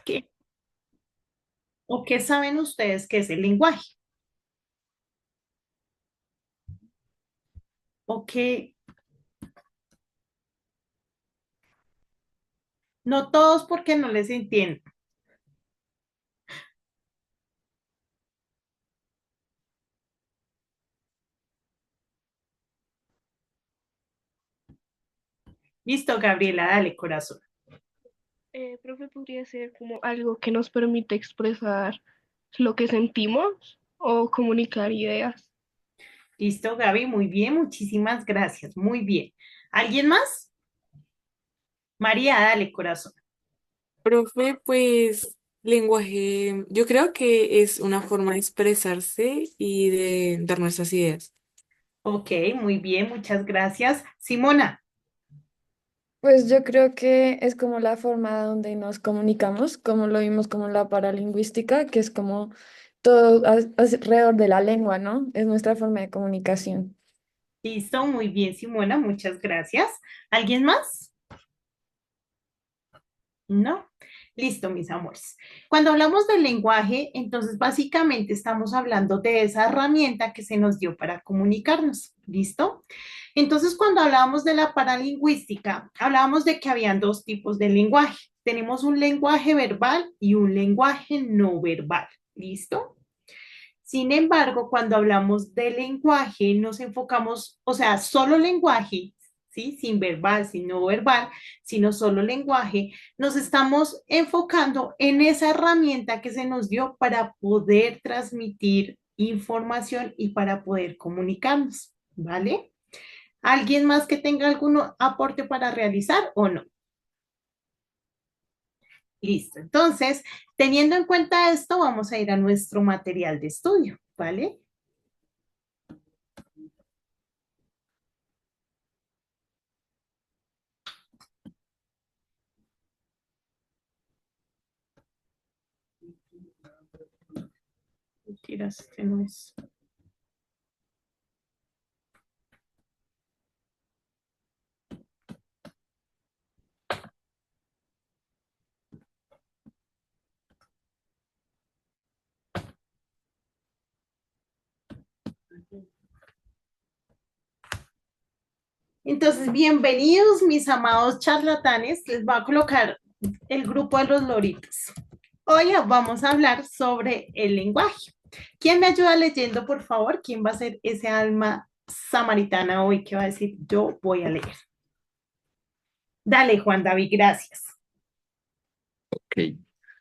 ¿Qué, o qué saben ustedes que es el lenguaje? ¿O qué? No todos porque no les entiendo. Listo, Gabriela, dale, corazón. Profe, podría ser como algo que nos permite expresar lo que sentimos o comunicar ideas. Listo, Gaby, muy bien, muchísimas gracias, muy bien. ¿Alguien más? María, dale, corazón. Profe, pues lenguaje, yo creo que es una forma de expresarse y de dar nuestras ideas. Ok, muy bien, muchas gracias. Simona, Pues yo creo que es como la forma donde nos comunicamos, como lo vimos como en la paralingüística, que es como todo alrededor de la lengua, ¿no? Es nuestra forma de comunicación. listo, muy bien, Simona, muchas gracias. ¿Alguien más? ¿No? Listo, mis amores. Cuando hablamos del lenguaje, entonces básicamente estamos hablando de esa herramienta que se nos dio para comunicarnos. ¿Listo? Entonces, cuando hablábamos de la paralingüística, hablábamos de que habían dos tipos de lenguaje. Tenemos un lenguaje verbal y un lenguaje no verbal. ¿Listo? Sin embargo, cuando hablamos de lenguaje, nos enfocamos, o sea, solo lenguaje, ¿sí? Sin verbal, sin no verbal, sino solo lenguaje, nos estamos enfocando en esa herramienta que se nos dio para poder transmitir información y para poder comunicarnos, ¿vale? ¿Alguien más que tenga algún aporte para realizar o no? Listo. Entonces, teniendo en cuenta esto, vamos a ir a nuestro material de estudio, ¿vale? Mentiras, este no es. Entonces, bienvenidos, mis amados charlatanes. Les voy a colocar el grupo de los loritos. Hoy vamos a hablar sobre el lenguaje. ¿Quién me ayuda leyendo, por favor? ¿Quién va a ser ese alma samaritana hoy que va a decir yo voy a leer? Dale, Juan David, gracias. Ok.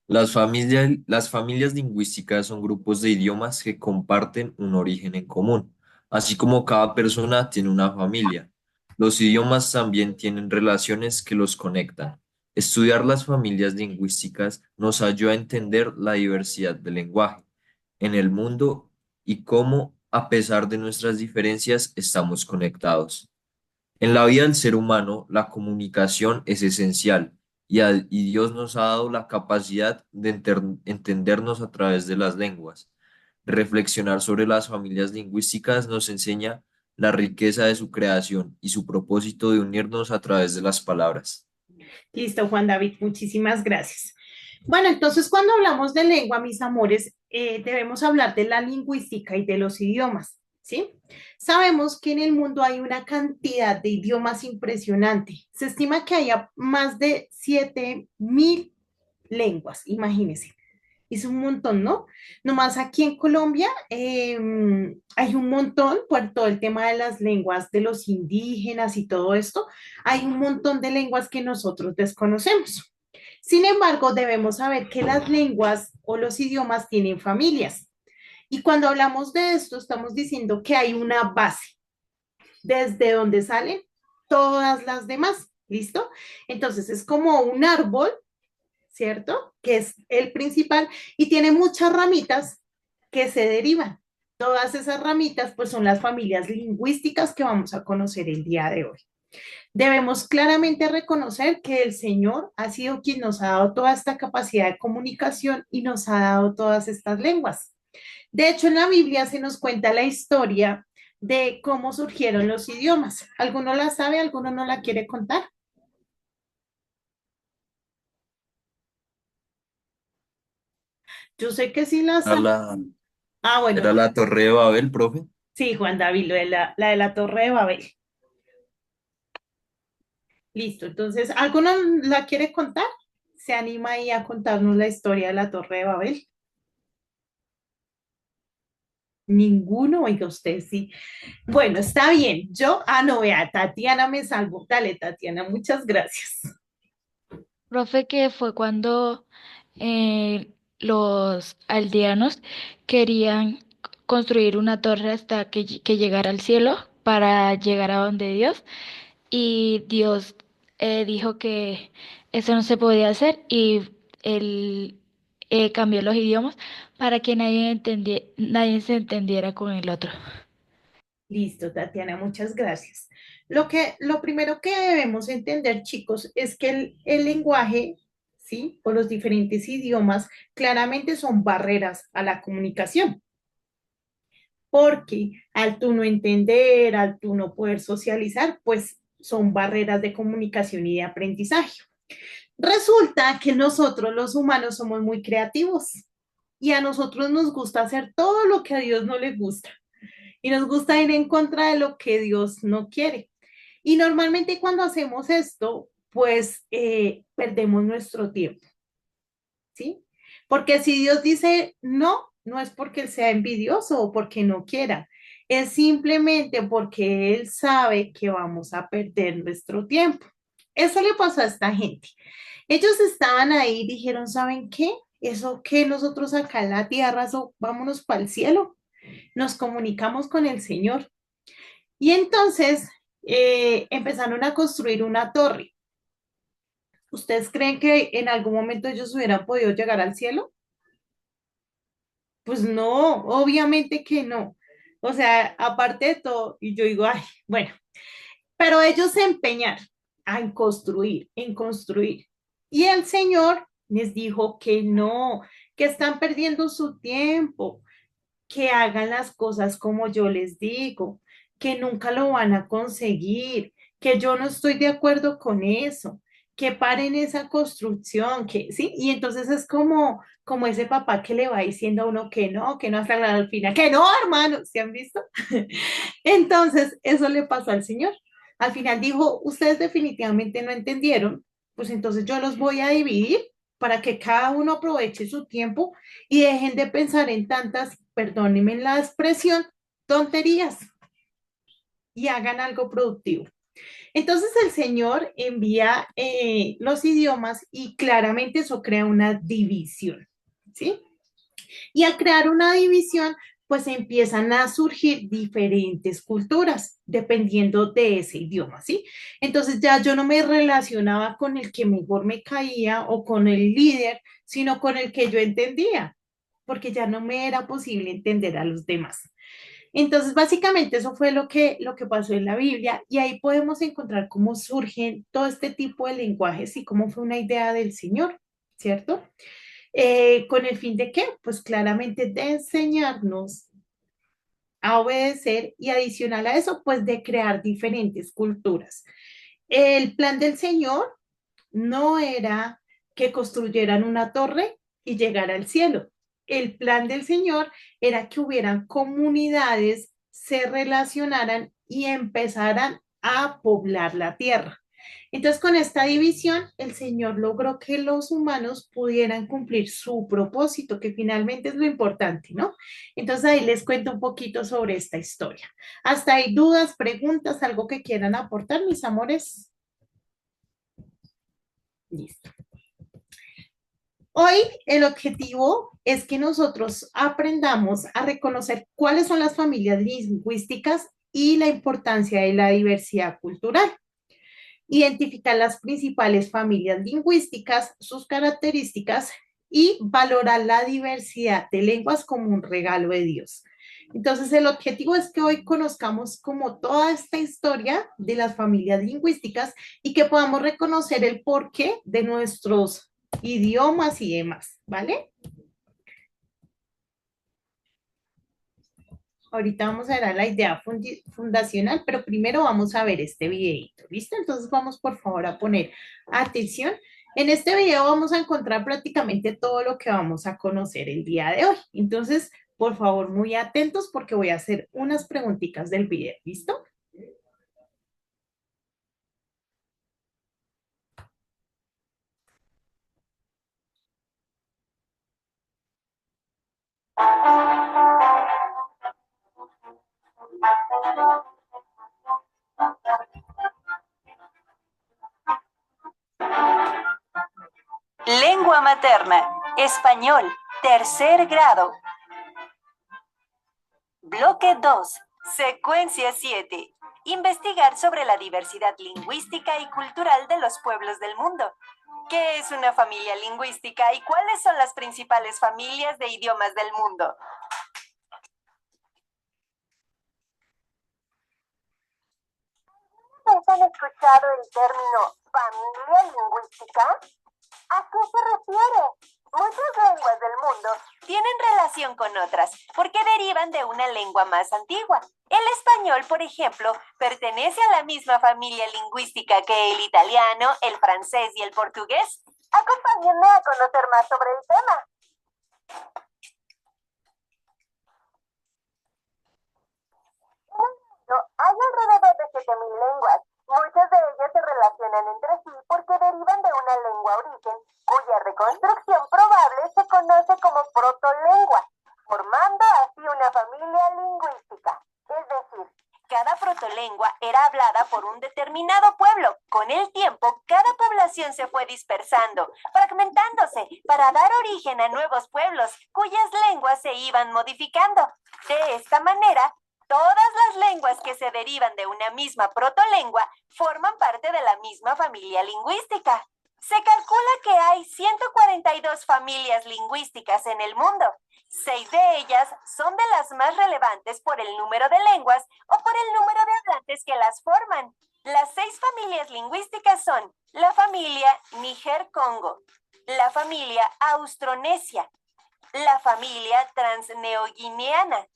Las familias lingüísticas son grupos de idiomas que comparten un origen en común, así como cada persona tiene una familia. Los idiomas también tienen relaciones que los conectan. Estudiar las familias lingüísticas nos ayuda a entender la diversidad del lenguaje en el mundo y cómo, a pesar de nuestras diferencias, estamos conectados. En la vida del ser humano, la comunicación es esencial y Dios nos ha dado la capacidad de entendernos a través de las lenguas. Reflexionar sobre las familias lingüísticas nos enseña la riqueza de su creación y su propósito de unirnos a través de las palabras. Listo, Juan David, muchísimas gracias. Bueno, entonces cuando hablamos de lengua, mis amores, debemos hablar de la lingüística y de los idiomas, ¿sí? Sabemos que en el mundo hay una cantidad de idiomas impresionante. Se estima que haya más de 7.000 lenguas, imagínense. Es un montón, ¿no? Nomás aquí en Colombia hay un montón por todo el tema de las lenguas de los indígenas y todo esto. Hay un montón de lenguas que nosotros desconocemos. Sin embargo, debemos saber que las lenguas o los idiomas tienen familias. Y cuando hablamos de esto, estamos diciendo que hay una base desde donde salen todas las demás. ¿Listo? Entonces es como un árbol, ¿cierto? Que es el principal y tiene muchas ramitas que se derivan. Todas esas ramitas pues son las familias lingüísticas que vamos a conocer el día de hoy. Debemos claramente reconocer que el Señor ha sido quien nos ha dado toda esta capacidad de comunicación y nos ha dado todas estas lenguas. De hecho, en la Biblia se nos cuenta la historia de cómo surgieron los idiomas. ¿Alguno la sabe? ¿Alguno no la quiere contar? Yo sé que sí la Era sa- bueno, era la Torre de Babel, profe. sí, Juan David, lo de la de la Torre de Babel. Listo, entonces, ¿alguno la quiere contar? ¿Se anima ahí a contarnos la historia de la Torre de Babel? Ninguno, oiga usted, sí. Bueno, está bien. No, vea, Tatiana me salvó. Dale, Tatiana, muchas gracias. Profe, que fue cuando los aldeanos querían construir una torre hasta que llegara al cielo para llegar a donde Dios, y Dios dijo que eso no se podía hacer, y él cambió los idiomas para que nadie se entendiera con el otro. Listo, Tatiana, muchas gracias. Lo primero que debemos entender, chicos, es que el lenguaje, ¿sí? O los diferentes idiomas, claramente son barreras a la comunicación, porque al tú no entender, al tú no poder socializar, pues son barreras de comunicación y de aprendizaje. Resulta que nosotros los humanos somos muy creativos y a nosotros nos gusta hacer todo lo que a Dios no le gusta y nos gusta ir en contra de lo que Dios no quiere. Y normalmente cuando hacemos esto, pues perdemos nuestro tiempo, ¿sí? Porque si Dios dice no, no es porque Él sea envidioso o porque no quiera, es simplemente porque Él sabe que vamos a perder nuestro tiempo. Eso le pasó a esta gente. Ellos estaban ahí y dijeron, ¿saben qué? Eso que nosotros acá en la tierra, eso, vámonos para el cielo, nos comunicamos con el Señor. Y entonces empezaron a construir una torre. ¿Ustedes creen que en algún momento ellos hubieran podido llegar al cielo? Pues no, obviamente que no. O sea, aparte de todo, y yo digo, ay, bueno, pero ellos se empeñaron en construir, en construir. Y el Señor les dijo que no, que están perdiendo su tiempo, que hagan las cosas como yo les digo, que nunca lo van a conseguir, que yo no estoy de acuerdo con eso, que paren esa construcción, que sí, y entonces es como ese papá que le va diciendo a uno que no hasta al final, que no, hermano, ¿se han visto? Entonces, eso le pasó al Señor. Al final dijo, ustedes definitivamente no entendieron, pues entonces yo los voy a dividir para que cada uno aproveche su tiempo y dejen de pensar en tantas, perdónenme la expresión, tonterías y hagan algo productivo. Entonces el Señor envía los idiomas y claramente eso crea una división, ¿sí? Y al crear una división, pues empiezan a surgir diferentes culturas dependiendo de ese idioma, ¿sí? Entonces ya yo no me relacionaba con el que mejor me caía o con el líder, sino con el que yo entendía, porque ya no me era posible entender a los demás. Entonces, básicamente eso fue lo que pasó en la Biblia y ahí podemos encontrar cómo surgen todo este tipo de lenguajes y cómo fue una idea del Señor, ¿cierto? ¿Con el fin de qué? Pues claramente de enseñarnos a obedecer y adicional a eso, pues de crear diferentes culturas. El plan del Señor no era que construyeran una torre y llegar al cielo. El plan del Señor era que hubieran comunidades, se relacionaran y empezaran a poblar la tierra. Entonces, con esta división, el Señor logró que los humanos pudieran cumplir su propósito, que finalmente es lo importante, ¿no? Entonces, ahí les cuento un poquito sobre esta historia. Hasta hay dudas, preguntas, algo que quieran aportar, mis amores. Listo. Hoy el objetivo es que nosotros aprendamos a reconocer cuáles son las familias lingüísticas y la importancia de la diversidad cultural. Identificar las principales familias lingüísticas, sus características y valorar la diversidad de lenguas como un regalo de Dios. Entonces, el objetivo es que hoy conozcamos como toda esta historia de las familias lingüísticas y que podamos reconocer el porqué de nuestros idiomas y demás, ¿vale? Ahorita vamos a ver la idea fundacional, pero primero vamos a ver este videito, ¿listo? Entonces vamos por favor a poner atención En este video vamos a encontrar prácticamente todo lo que vamos a conocer el día de hoy. Entonces, por favor, muy atentos porque voy a hacer unas preguntitas del video. ¿Listo? Lengua materna, español, tercer grado. Bloque 2, secuencia 7. Investigar sobre la diversidad lingüística y cultural de los pueblos del mundo. ¿Qué es una familia lingüística y cuáles son las principales familias de idiomas del mundo? ¿Han escuchado el término familia lingüística? ¿A qué se refiere? Muchas lenguas del mundo tienen relación con otras porque derivan de una lengua más antigua. El español, por ejemplo, pertenece a la misma familia lingüística que el italiano, el francés y el portugués. Acompáñenme a conocer más sobre el tema. En el mundo hay alrededor de 7.000 lenguas. Muchas de ellas se relacionan entre sí porque derivan de una lengua origen, cuya reconstrucción probable se conoce como protolengua, formando así una familia lingüística. Es decir, cada protolengua era hablada por un determinado pueblo. Con el tiempo, cada población se fue dispersando, fragmentándose, para dar origen a nuevos pueblos, cuyas lenguas se iban modificando. De esta manera, todas las lenguas que se derivan de una misma protolengua forman parte de la misma familia lingüística. Se calcula que hay 142 familias lingüísticas en el mundo. 6 de ellas son de las más relevantes por el número de lenguas o por el número de hablantes que las forman. Las 6 familias lingüísticas son la familia Níger-Congo, la familia Austronesia, la familia Transneoguineana,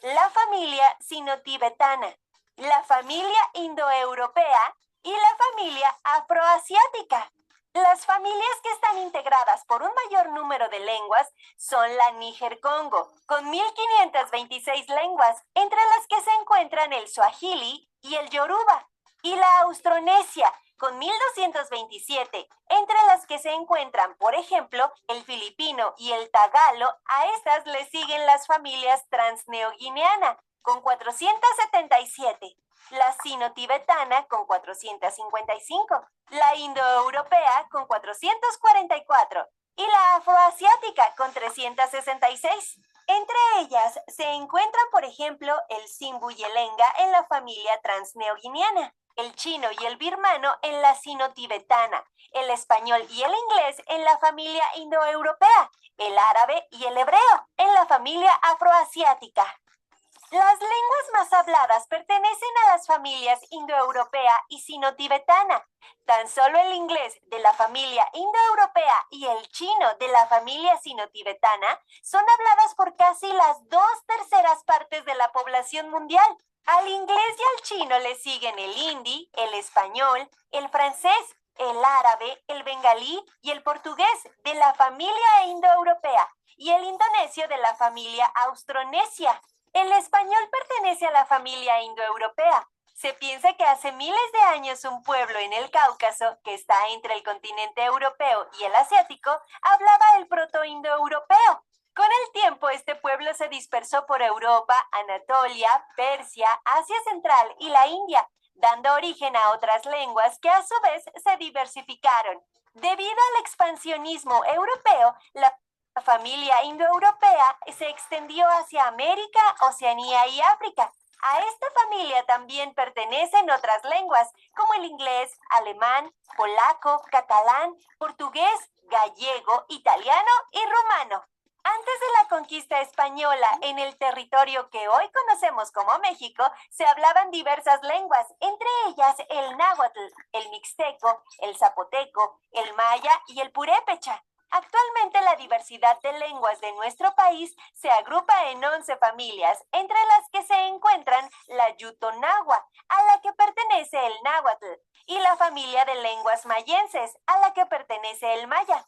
la familia sino-tibetana, la familia indoeuropea y la familia afroasiática. Las familias que están integradas por un mayor número de lenguas son la Níger-Congo, con 1.526 lenguas, entre las que se encuentran el Swahili y el Yoruba, y la Austronesia, con 1.227, entre las que se encuentran, por ejemplo, el filipino y el tagalo. A estas le siguen las familias transneoguineana, con 477, la sino-tibetana con 455, la indoeuropea con 444 y la afroasiática con 366. Entre ellas se encuentran, por ejemplo, el simbu y el enga en la familia transneoguineana, el chino y el birmano en la sino-tibetana, el español y el inglés en la familia indoeuropea, el árabe y el hebreo en la familia afroasiática. Las lenguas más habladas pertenecen a las familias indoeuropea y sino-tibetana. Tan solo el inglés de la familia indoeuropea y el chino de la familia sino-tibetana son habladas por casi las 2/3 partes de la población mundial. Al inglés y al chino le siguen el hindi, el español, el francés, el árabe, el bengalí y el portugués de la familia indoeuropea y el indonesio de la familia austronesia. El español pertenece a la familia indoeuropea. Se piensa que hace miles de años un pueblo en el Cáucaso, que está entre el continente europeo y el asiático, hablaba el protoindoeuropeo. Con el tiempo, este pueblo se dispersó por Europa, Anatolia, Persia, Asia Central y la India, dando origen a otras lenguas que a su vez se diversificaron. Debido al expansionismo europeo, la familia indoeuropea se extendió hacia América, Oceanía y África. A esta familia también pertenecen otras lenguas, como el inglés, alemán, polaco, catalán, portugués, gallego, italiano y rumano. Antes de la conquista española, en el territorio que hoy conocemos como México, se hablaban diversas lenguas, entre ellas el náhuatl, el mixteco, el zapoteco, el maya y el purépecha. Actualmente la diversidad de lenguas de nuestro país se agrupa en 11 familias, entre las que se encuentran la Yutonagua, a la que pertenece el náhuatl, y la familia de lenguas mayenses, a la que pertenece el maya.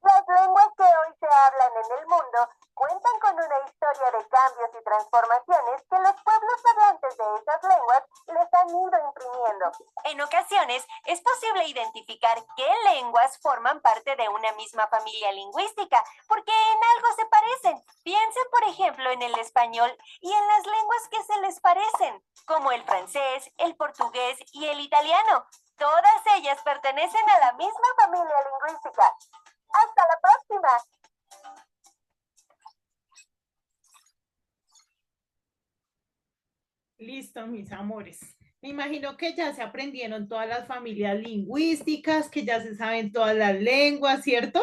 Las lenguas que hoy se hablan en el mundo cuentan con una historia de cambios y transformaciones que los pueblos hablantes de esas lenguas les han ido imprimiendo. En ocasiones, es posible identificar qué lenguas forman parte de una misma familia lingüística, porque en algo se parecen. Piensen, por ejemplo, en el español y en las lenguas que se les parecen, como el francés, el portugués y el italiano. Todas ellas pertenecen a la misma familia lingüística. ¡Hasta la próxima! Listo, mis amores. Me imagino que ya se aprendieron todas las familias lingüísticas, que ya se saben todas las lenguas, ¿cierto?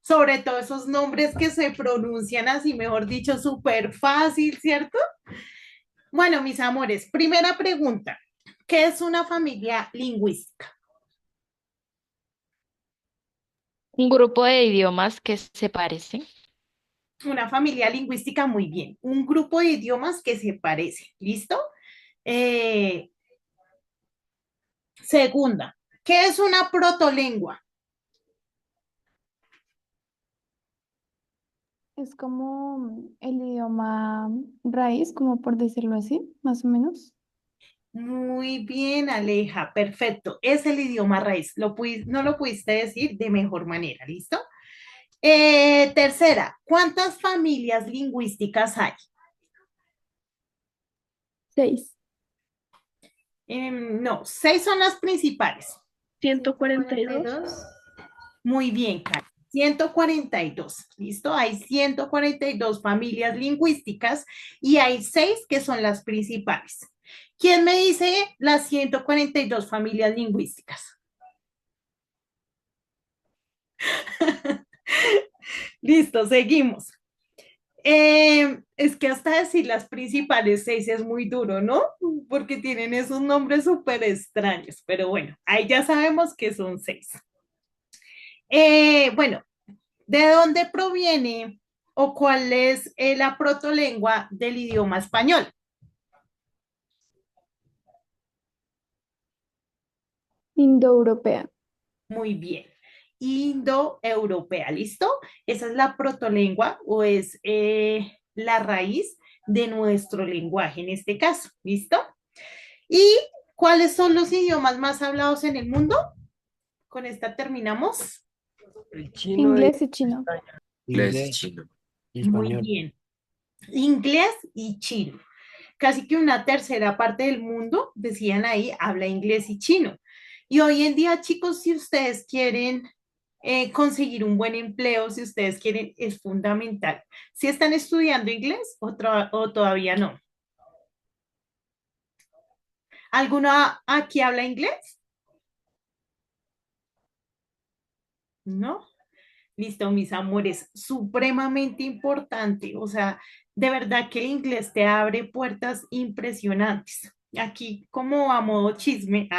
Sobre todo esos nombres que se pronuncian así, mejor dicho, súper fácil, ¿cierto? Bueno, mis amores, primera pregunta. ¿Qué es una familia lingüística? Un grupo de idiomas que se parecen. Una familia lingüística, muy bien. Un grupo de idiomas que se parecen, ¿listo? Eh, Segunda, ¿qué es una protolengua? Es como el idioma raíz, como por decirlo así, más o menos. Muy bien, Aleja, perfecto. Es el idioma raíz. No lo pudiste decir de mejor manera, ¿listo? Tercera, ¿cuántas familias lingüísticas hay? 6. No, 6 son las principales. 142. Muy bien, Karen. 142, ¿listo? Hay 142 familias lingüísticas y hay 6 que son las principales. ¿Quién me dice las 142 familias lingüísticas? Listo, seguimos. Es que hasta decir las principales 6 es muy duro, ¿no? Porque tienen esos nombres súper extraños, pero bueno, ahí ya sabemos que son 6. Bueno, ¿de dónde proviene o cuál es la protolengua del idioma español? Indoeuropea. Muy bien. Indoeuropea, ¿listo? Esa es la protolengua o es la raíz de nuestro lenguaje en este caso, ¿listo? ¿Y cuáles son los idiomas más hablados en el mundo? Con esta terminamos. El chino Inglés y chino. Inglés y inglés chino. y Muy español. bien. Inglés y chino. Casi que una tercera parte del mundo, decían ahí, habla inglés y chino. Y hoy en día, chicos, si ustedes quieren conseguir un buen empleo, si ustedes quieren, es fundamental. ¿Si están estudiando inglés o todavía no? ¿Alguno aquí habla inglés? ¿No? Listo, mis amores, supremamente importante. O sea, de verdad que el inglés te abre puertas impresionantes. Aquí, como a modo chisme,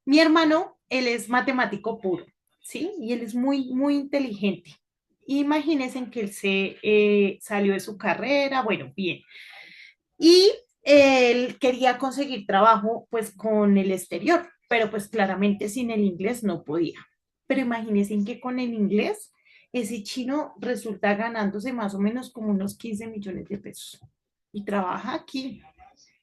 mi hermano, él es matemático puro, ¿sí? Y él es muy, muy inteligente. Imagínense que él se salió de su carrera, bueno, bien. Y él quería conseguir trabajo, pues, con el exterior, pero pues claramente sin el inglés no podía. Pero imagínense que con el inglés, ese chino resulta ganándose más o menos como unos 15 millones de pesos. Y trabaja aquí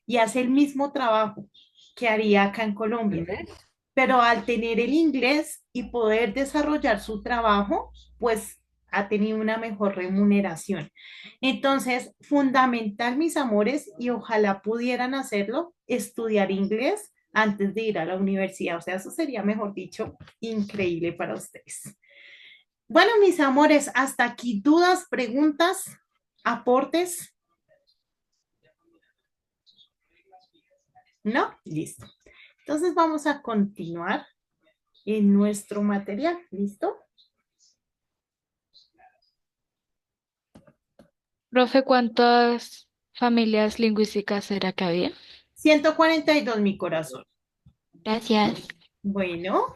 y hace el mismo trabajo que haría acá en Colombia, ¿Inglés? pero al tener el inglés y poder desarrollar su trabajo, pues ha tenido una mejor remuneración. Entonces, fundamental, mis amores, y ojalá pudieran hacerlo, estudiar inglés antes de ir a la universidad. O sea, eso sería, mejor dicho, increíble para ustedes. Bueno, mis amores, hasta aquí dudas, preguntas, aportes. ¿No? Listo. Entonces vamos a continuar en nuestro material. ¿Listo? Profe, ¿cuántas familias lingüísticas será que había? 142, mi corazón. Gracias. Bueno,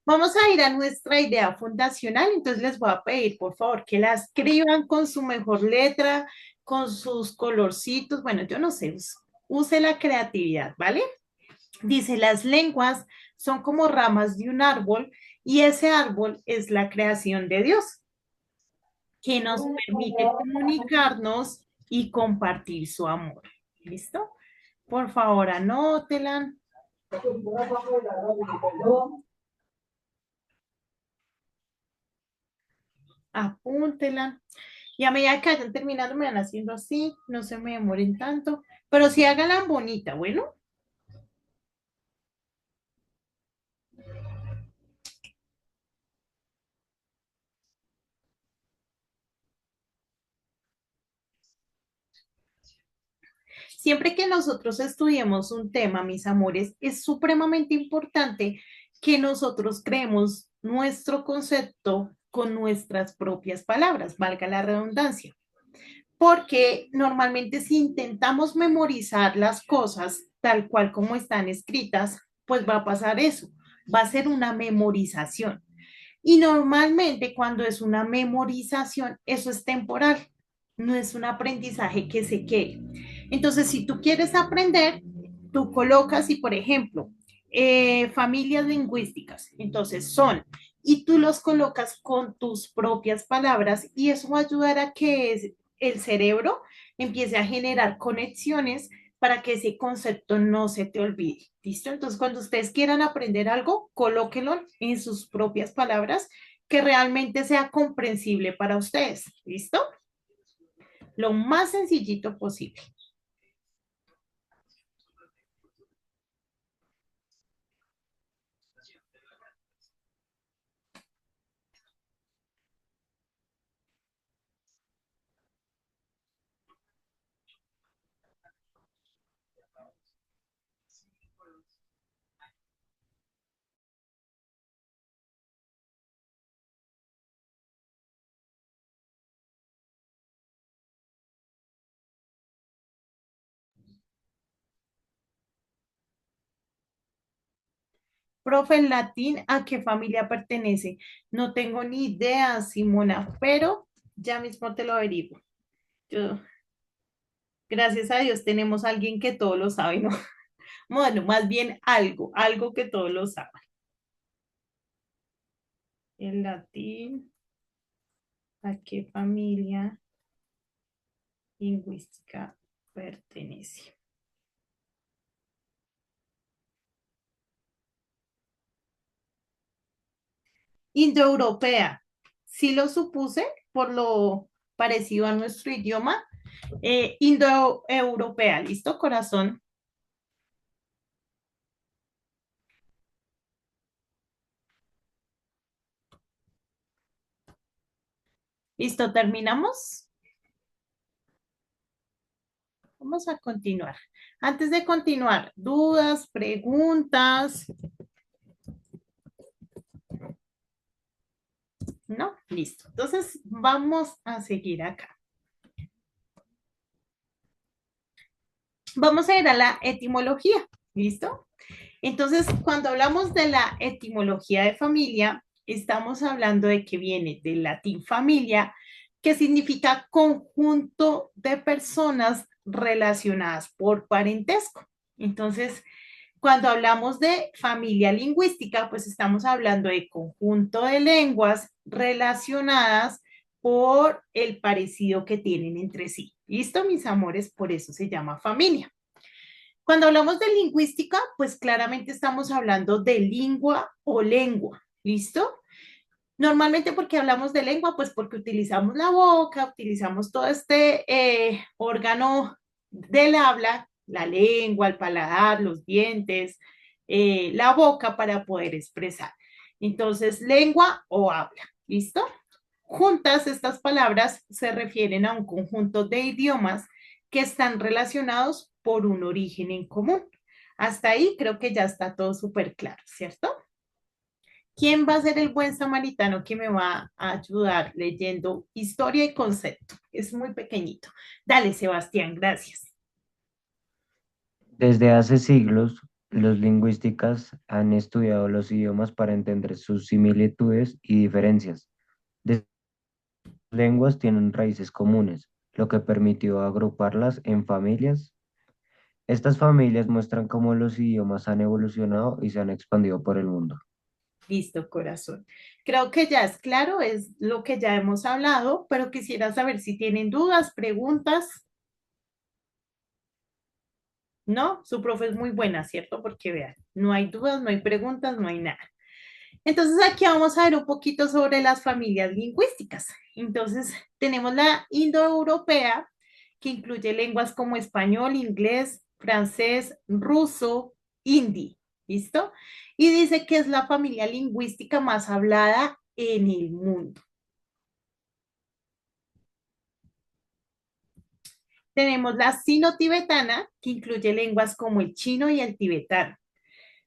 Vamos a ir a nuestra idea fundacional, entonces les voy a pedir, por favor, que la escriban con su mejor letra, con sus colorcitos, bueno, yo no sé, use la creatividad, ¿vale? Dice, las lenguas son como ramas de un árbol y ese árbol es la creación de Dios, que nos permite comunicarnos y compartir su amor. ¿Listo? Por favor, anótela, apúntela. Y a medida que vayan terminando, me van haciendo así, no se me demoren tanto, pero sí háganla bonita, bueno. Siempre que nosotros estudiemos un tema, mis amores, es supremamente importante que nosotros creemos nuestro concepto con nuestras propias palabras, valga la redundancia. Porque normalmente si intentamos memorizar las cosas tal cual como están escritas, pues va a pasar eso, va a ser una memorización. Y normalmente cuando es una memorización, eso es temporal, no es un aprendizaje que se quede. Entonces, si tú quieres aprender, tú colocas, y por ejemplo, familias lingüísticas, entonces son, y tú los colocas con tus propias palabras y eso va a ayudar a que el cerebro empiece a generar conexiones para que ese concepto no se te olvide. ¿Listo? Entonces, cuando ustedes quieran aprender algo, colóquenlo en sus propias palabras que realmente sea comprensible para ustedes. ¿Listo? Lo más sencillito posible. Profe, en latín, ¿a qué familia pertenece? No tengo ni idea, Simona, pero ya mismo te lo averiguo. Yo, gracias a Dios tenemos a alguien que todo lo sabe, ¿no? Bueno, más bien algo que todo lo sabe. En latín, ¿a qué familia lingüística pertenece? Indoeuropea. Sí lo supuse por lo parecido a nuestro idioma. Indoeuropea, ¿listo, corazón? ¿Listo? ¿Terminamos? Vamos a continuar. Antes de continuar, dudas, preguntas. ¿No? Listo. Entonces, vamos a seguir acá. Vamos a ir a la etimología. ¿Listo? Entonces, cuando hablamos de la etimología de familia, estamos hablando de que viene del latín familia, que significa conjunto de personas relacionadas por parentesco. Entonces, cuando hablamos de familia lingüística, pues estamos hablando de conjunto de lenguas relacionadas por el parecido que tienen entre sí. ¿Listo, mis amores? Por eso se llama familia. Cuando hablamos de lingüística, pues claramente estamos hablando de lengua o lengua. ¿Listo? Normalmente, porque hablamos de lengua, pues porque utilizamos la boca, utilizamos todo este órgano del habla, la lengua, el paladar, los dientes, la boca para poder expresar. Entonces, lengua o habla, ¿listo? Juntas, estas palabras se refieren a un conjunto de idiomas que están relacionados por un origen en común. Hasta ahí creo que ya está todo súper claro, ¿cierto? ¿Quién va a ser el buen samaritano que me va a ayudar leyendo historia y concepto? Es muy pequeñito. Dale, Sebastián, gracias. Desde hace siglos, Los lingüistas han estudiado los idiomas para entender sus similitudes y diferencias. De lenguas tienen raíces comunes, lo que permitió agruparlas en familias. Estas familias muestran cómo los idiomas han evolucionado y se han expandido por el mundo. Listo, corazón. Creo que ya es claro, es lo que ya hemos hablado, pero quisiera saber si tienen dudas, preguntas. No, su profe es muy buena, ¿cierto? Porque vean, no hay dudas, no hay preguntas, no hay nada. Entonces aquí vamos a ver un poquito sobre las familias lingüísticas. Entonces tenemos la indoeuropea, que incluye lenguas como español, inglés, francés, ruso, hindi. ¿Listo? Y dice que es la familia lingüística más hablada en el mundo. Tenemos la sino-tibetana, que incluye lenguas como el chino y el tibetano.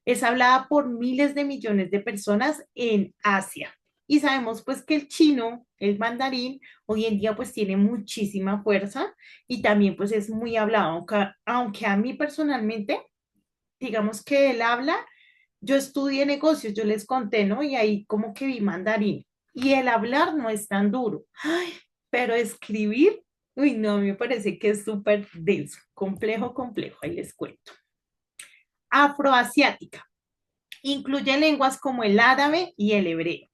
Es hablada por miles de millones de personas en Asia. Y sabemos pues que el chino, el mandarín, hoy en día pues tiene muchísima fuerza y también pues es muy hablado, aunque a mí personalmente, digamos que él habla, yo estudié negocios, yo les conté, ¿no? Y ahí como que vi mandarín. Y el hablar no es tan duro, pero escribir, uy, no, me parece que es súper denso, complejo, complejo, ahí les cuento. Afroasiática. Incluye lenguas como el árabe y el hebreo.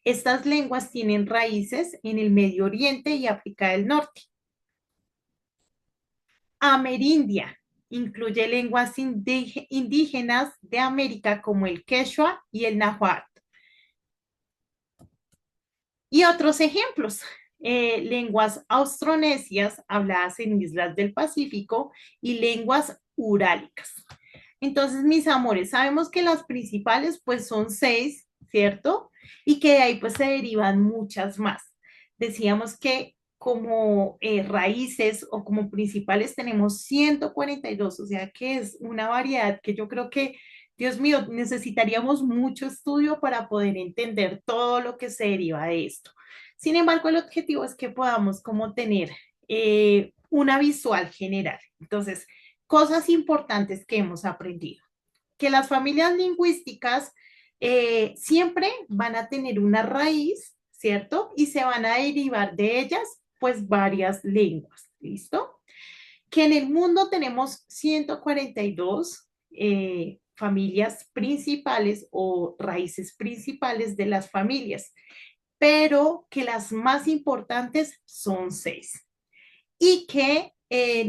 Estas lenguas tienen raíces en el Medio Oriente y África del Norte. Amerindia incluye lenguas indígenas de América como el quechua y el náhuatl. Y otros ejemplos, lenguas austronesias habladas en islas del Pacífico y lenguas urálicas. Entonces, mis amores, sabemos que las principales pues son 6, ¿cierto? Y que de ahí pues se derivan muchas más. Decíamos que como raíces o como principales tenemos 142, o sea que es una variedad que yo creo que, Dios mío, necesitaríamos mucho estudio para poder entender todo lo que se deriva de esto. Sin embargo, el objetivo es que podamos como tener una visual general. Entonces, cosas importantes que hemos aprendido. Que las familias lingüísticas siempre van a tener una raíz, ¿cierto? Y se van a derivar de ellas, pues, varias lenguas, ¿listo? Que en el mundo tenemos 142 familias principales o raíces principales de las familias, pero que las más importantes son 6 y que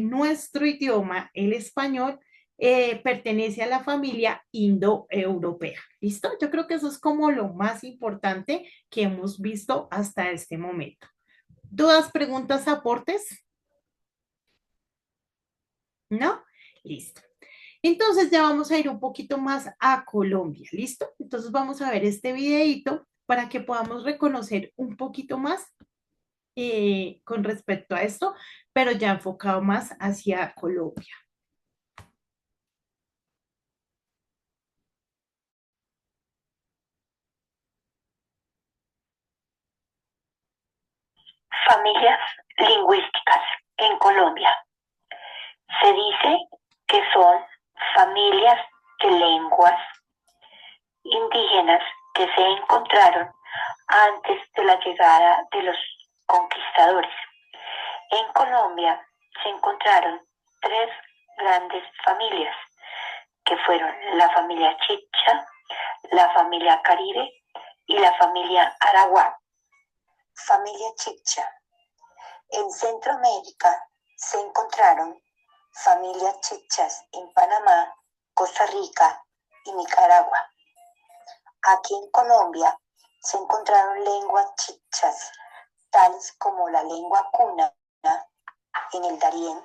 nuestro idioma, el español, pertenece a la familia indoeuropea. ¿Listo? Yo creo que eso es como lo más importante que hemos visto hasta este momento. ¿Dudas, preguntas, aportes? ¿No? Listo. Entonces ya vamos a ir un poquito más a Colombia, ¿listo? Entonces vamos a ver este videito para que podamos reconocer un poquito más con respecto a esto, pero ya enfocado más hacia Colombia. Familias lingüísticas en Colombia. Se dice que son familias de lenguas indígenas que se encontraron antes de la llegada de los conquistadores. En Colombia se encontraron 3 grandes familias, que fueron la familia Chicha, la familia Caribe y la familia Araguá. Familia Chicha. En Centroamérica se encontraron familias chichas en Panamá, Costa Rica y Nicaragua. Aquí en Colombia se encontraron lenguas chichas, tales como la lengua cuna en el Darién,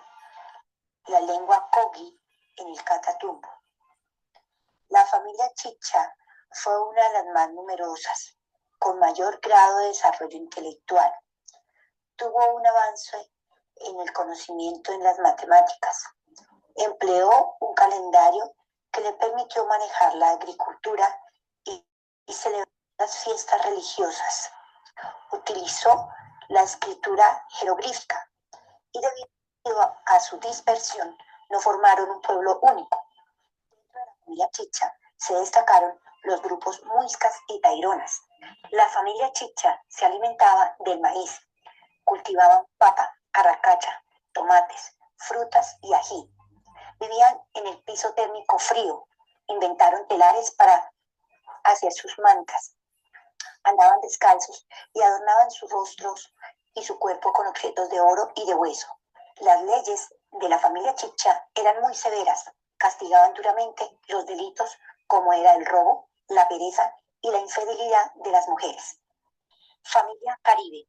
la lengua cogi en el Catatumbo. La familia chicha fue una de las más numerosas, con mayor grado de desarrollo intelectual. Tuvo un avance en el conocimiento en las matemáticas. Empleó un calendario que le permitió manejar la agricultura y celebrar las fiestas religiosas. Utilizó la escritura jeroglífica y debido a su dispersión no formaron un pueblo único. Dentro de la familia Chicha se destacaron los grupos muiscas y taironas. La familia Chicha se alimentaba del maíz, cultivaban papa, arracacha, tomates, frutas y ají. Vivían en el piso térmico frío, inventaron telares para hacer sus mantas, andaban descalzos y adornaban sus rostros y su cuerpo con objetos de oro y de hueso. Las leyes de la familia Chicha eran muy severas, castigaban duramente los delitos como era el robo, la pereza y la infidelidad de las mujeres. Familia Caribe.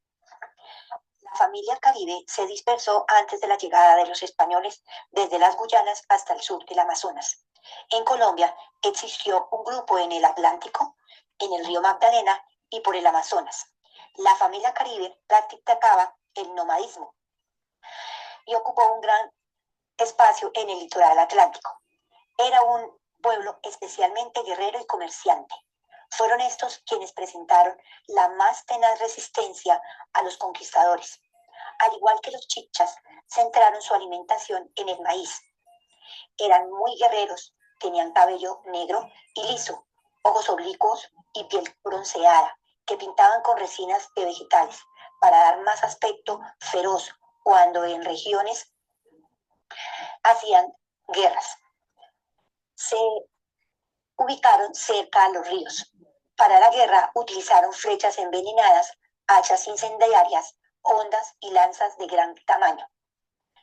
La familia Caribe se dispersó antes de la llegada de los españoles desde las Guyanas hasta el sur del Amazonas. En Colombia existió un grupo en el Atlántico, en el río Magdalena y por el Amazonas. La familia Caribe practicaba el nomadismo y ocupó un gran espacio en el litoral atlántico. Era un pueblo especialmente guerrero y comerciante. Fueron estos quienes presentaron la más tenaz resistencia a los conquistadores. Al igual que los chichas, centraron su alimentación en el maíz. Eran muy guerreros, tenían cabello negro y liso, ojos oblicuos y piel bronceada, que pintaban con resinas de vegetales para dar más aspecto feroz cuando en regiones hacían guerras. Se ubicaron cerca a los ríos. Para la guerra utilizaron flechas envenenadas, hachas incendiarias, hondas y lanzas de gran tamaño.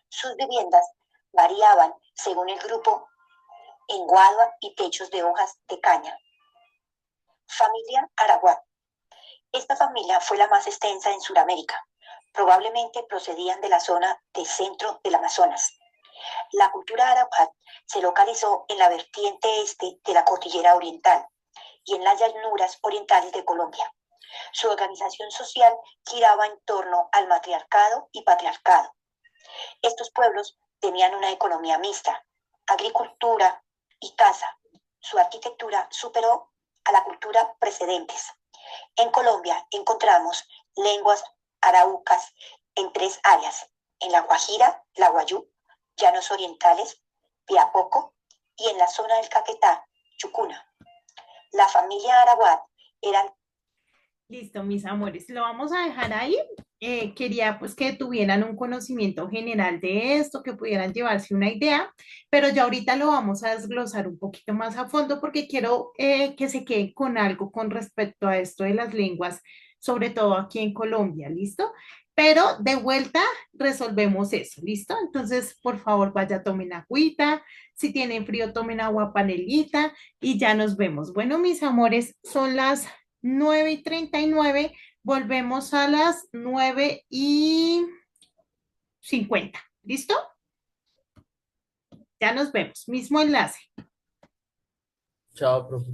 Sus viviendas variaban según el grupo en guadua y techos de hojas de caña. Familia Araguat. Esta familia fue la más extensa en Sudamérica. Probablemente procedían de la zona del centro del Amazonas. La cultura Araguat se localizó en la vertiente este de la cordillera oriental y en las llanuras orientales de Colombia. Su organización social giraba en torno al matriarcado y patriarcado. Estos pueblos tenían una economía mixta, agricultura y caza. Su arquitectura superó a la cultura precedentes. En Colombia encontramos lenguas araucas en 3 áreas, en la Guajira, la Guayú, llanos orientales, Viapoco y en la zona del Caquetá, Chucuna. La familia Araguat eran... Listo, mis amores, lo vamos a dejar ahí. Quería pues que tuvieran un conocimiento general de esto, que pudieran llevarse una idea, pero ya ahorita lo vamos a desglosar un poquito más a fondo porque quiero que se queden con algo con respecto a esto de las lenguas, sobre todo aquí en Colombia, ¿listo? Pero de vuelta resolvemos eso, ¿listo? Entonces, por favor, vaya, tomen agüita, si tienen frío, tomen agua panelita y ya nos vemos. Bueno, mis amores, son las 9:39, volvemos a las 9:50. ¿Listo? Ya nos vemos. Mismo enlace. Chao, profe.